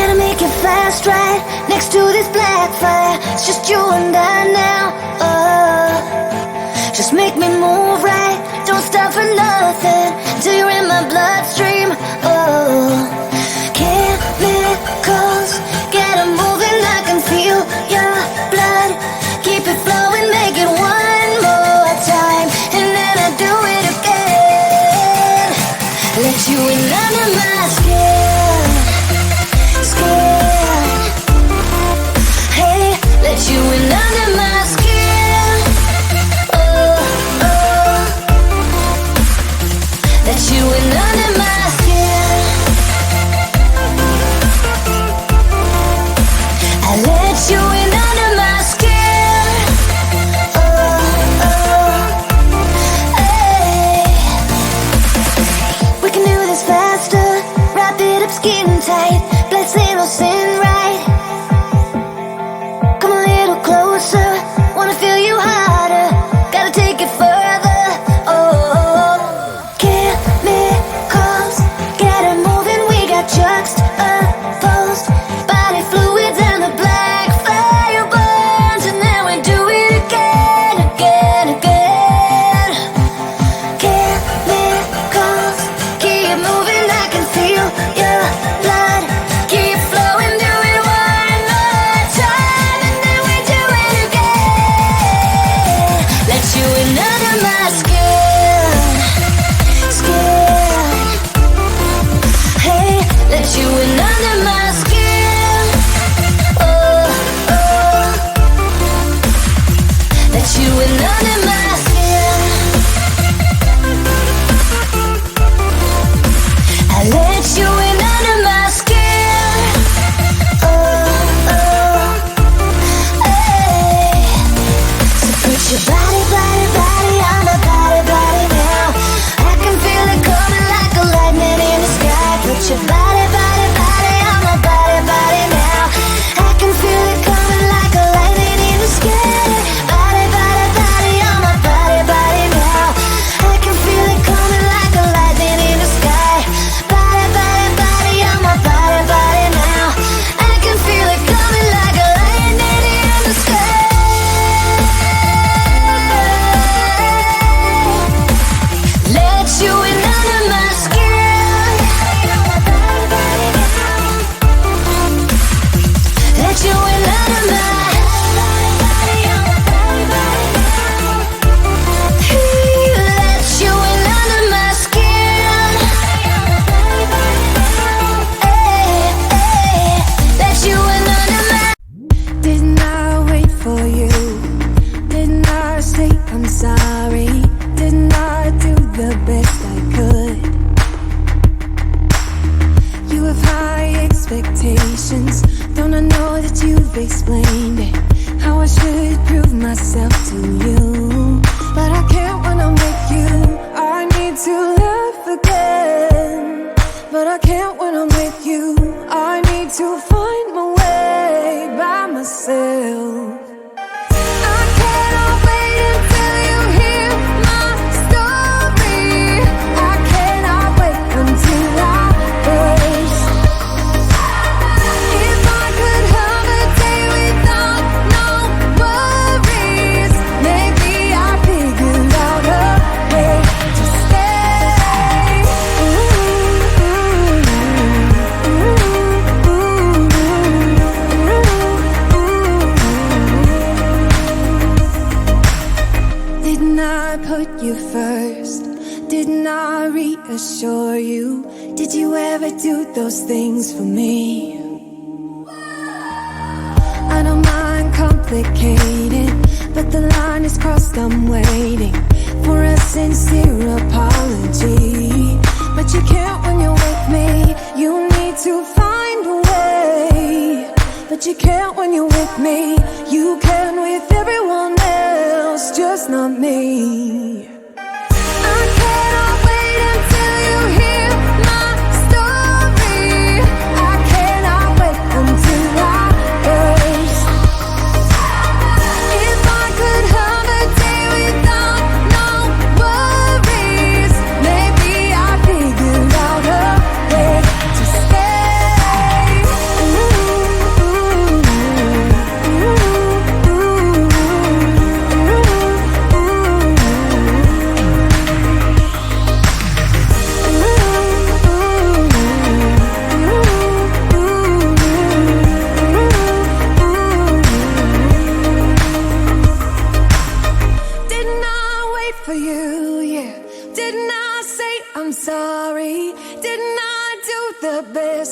Gotta make it fast, right? Next to this black fire, it's just you and I now. Just make me move right. Don't stop for nothing till you're in my bloodstream. Chemicals, get 'em moving. I can feel your blood. Keep it flowing, make it one more time, and then I do it again. Let you in under my skin, skin. Hey, let you in under my skin. Oh, oh. Let you in under my skin. I let you in under my skin. Oh, oh. Hey. We can do this faster. Wrap it up skin tight. Blessing or sin, right? Come a little closer. Wanna feel you harder. Gotta take it further. Oh, chemicals, get it moving. We got juxtaposed body fluids and the black fire burns, and then we do it again, again, again. Chemicals, keep moving. I can feel your blood. Keep flowing, do it one more time, and then we do it again. Let you in under my skin, skin. Hey, let you in under my skin. Oh, oh. Let you in under my skin. I let you in under my skin. Oh, oh. Hey. So put your body, body, body on my body, body now. I can feel it coming like a lightning in the sky. Put your body, body, body on my body, body now. I can feel it coming like a lightning in the sky. Body, body, body on my body, body now. I can feel it coming like a lightning in the sky. Body, body, body on my body, body now. I can feel it coming like a lightning in the sky. Let you in under my skin. Let you in under my. Let you in under my skin. Hey, hey. Let you in under my. Didn't I wait for you? Didn't I say I'm sorry? Didn't I do the best I could? You have high expectations. Don't I know that you've explained it? How I should prove myself to you. But I can't when I'm with you. I need to laugh again. But I can't when I'm with you. I need to find my way by myself. I cannot wait until you hear my story. I cannot wait until I burst. If I could have a day without no worries, maybe I figured out a way to stay. Didn't I put you first? Didn't I reassure you? Did you ever do those things for me? I don't mind complicated, but the line is crossed. I'm waiting for a sincere apology. But you can't when you're with me. You need to find a way. But you can't when you're with me. You can with everyone else, just not me. I cannot wait until you hear my story. I cannot wait until I burst. If I could have a day without no worries, maybe I figured out a way to stay.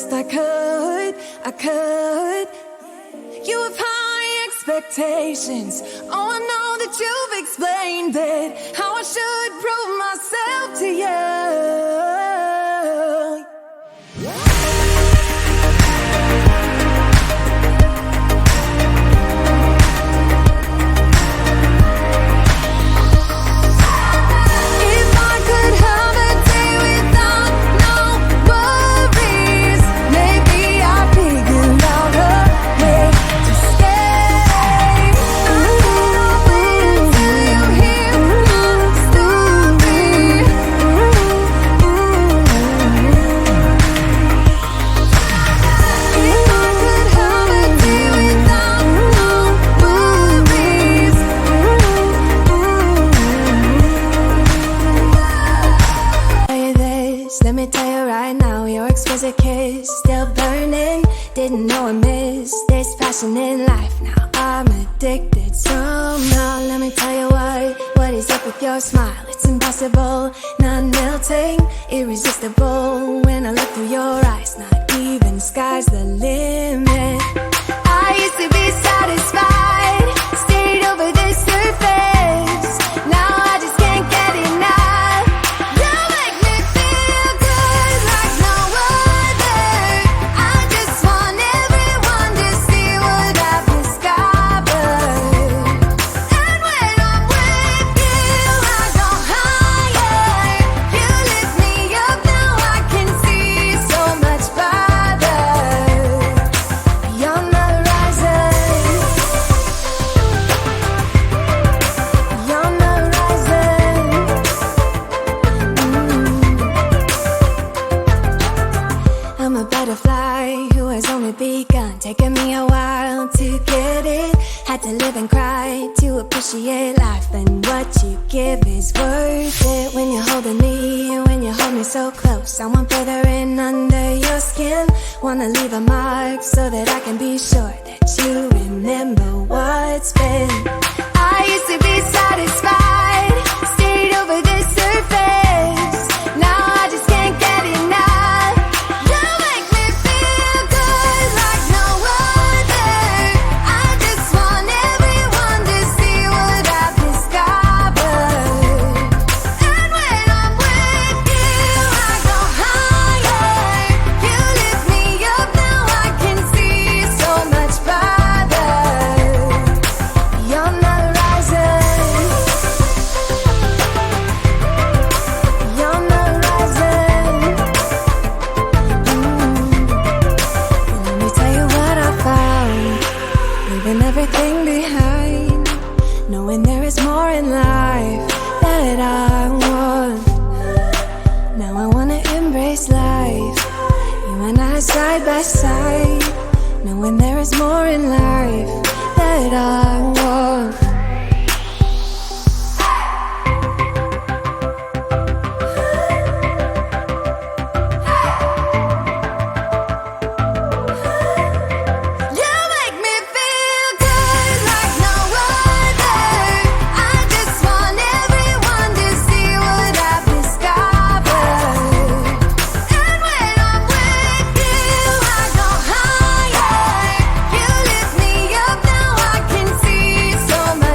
best I could. You have high expectations. Oh, I know that you've explained it, how I should prove myself to you. If I could have a day without no worries, maybe I'll figure out a way to stay. I cannot wait until you hear my story. If I could have a day without no worries. Tell you this, let me tell you right now, your exquisite kiss still burning. Didn't know I missed this passion in life. Now I'm addicted somehow. Let me tell you what is up with your smile. It's impossible, not melting, irresistible. When I look through your eyes, not even sky's the limit. I used to be satisfied, stayed over the surface. Now I just can't get enough. You make me feel good like no other. I just want everyone to see what I've discovered. And when I'm with you, I go higher. You lift me up, now I can see so much farther. Beyond the horizon. Beyond the horizon. I'm a butterfly who has only begun, taking me a while to get it. Had to live and cry to appreciate life, and what you give is worth it. When you're holding me, when you hold me so close, I want further in under your skin. Wanna leave a mark so that I can be sure that you remember what's been. I used to be satisfied, stayed over the surface. Now I just can't get enough. You make me feel good like no other. I just want everyone to see what I've discovered. And when I'm with you, I go higher. You lift me up, now I can see so much farther. Beyond the horizon. Beyond the horizon. Let me tell you what I found. Leaving everything behind, knowing there is more in life that I want. Now I wanna embrace life, you and I side by side, knowing there is more in life that I want. You make me feel good like no other. I just want everyone to see what I've discovered. And when I'm with you, I go higher. You lift me up, now I can see so much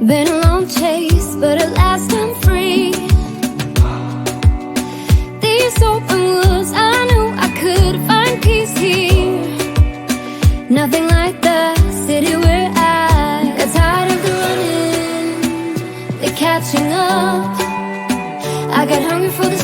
Been a long chase, but at last I'm free. These open woods, I knew I could find peace here. Nothing like the city where I got tired of the running, the catching up. I got hungry for the